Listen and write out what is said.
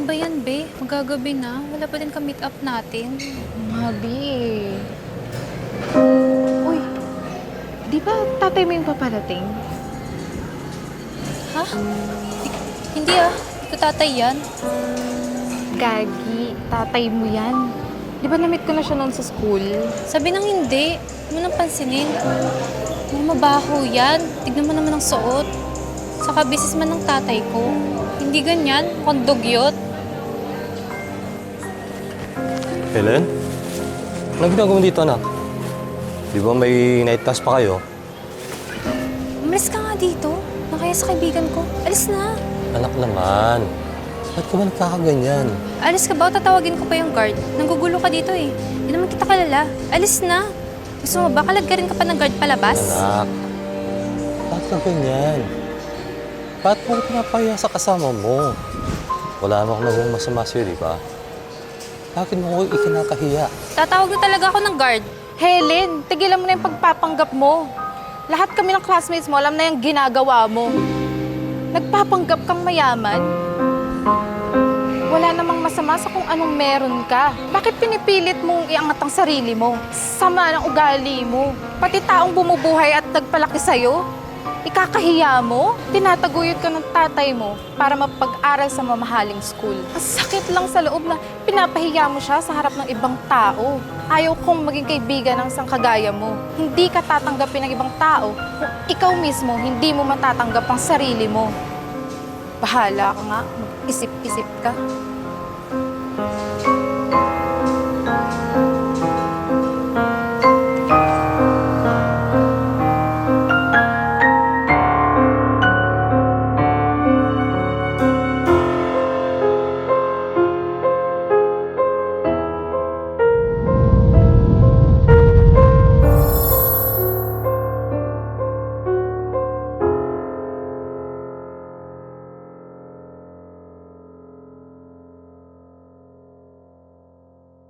Ano ba yan, be? Magagabi na. Wala pa din ka-meet up natin. Mabi. Uy, di ba tatay mo yung paparating? Ha? Hindi ah. Hindi ko tatay yan. Gagi, tatay mo yan. Di ba na-meet ko na siya noon sa school? Sabi nang hindi. Huwag mo nang pansinin. Mga mabaho yan. Tignan mo naman ang suot. Saka businessman ng tatay ko. Hindi ganyan. Kondugyot. Helen? Anong ginagawa mo dito, anak? Di ba may night class pa kayo? Umalis ka nga dito. Nakaya sa kaibigan ko. Alis na. Anak naman. Ba't ka ba nagkakaganyan? Alis ka ba o tatawagin ko pa yung guard? Nanggugulo ka dito eh. Hindi naman kita kilala. Alis na. Gusto mo ba? Kalagkarin ka pa ng guard palabas? Anak, bakit ka ganyan? Bakit mo ko pinapahiya sa kasama mo? Wala naman akong nagawang masama sa'yo, di ba? Bakit mo ko ikinakahiya? Tatawag na talaga ako ng guard. Helen, tigilan mo na yung pagpapanggap mo. Lahat kami ng classmates mo, alam na yung ginagawa mo. Nagpapanggap kang mayaman. Wala namang masama sa kung anong meron ka. Bakit pinipilit mong iangat ang sarili mo? Sama ng ugali mo. Pati taong bumubuhay at nagpalaki sa'yo, ikakahiya mo? Tinataguyod ka ng tatay mo para mapag-aral sa mamahaling school. Ang sakit lang sa loob na pinapahiya mo siya sa harap ng ibang tao. Ayaw kong maging kaibigan ng isang kagaya mo. Hindi ka tatanggapin ng ibang tao kung ikaw mismo hindi mo matatanggap ang sarili mo. Bahala ka nga, mag-isip-isip ka.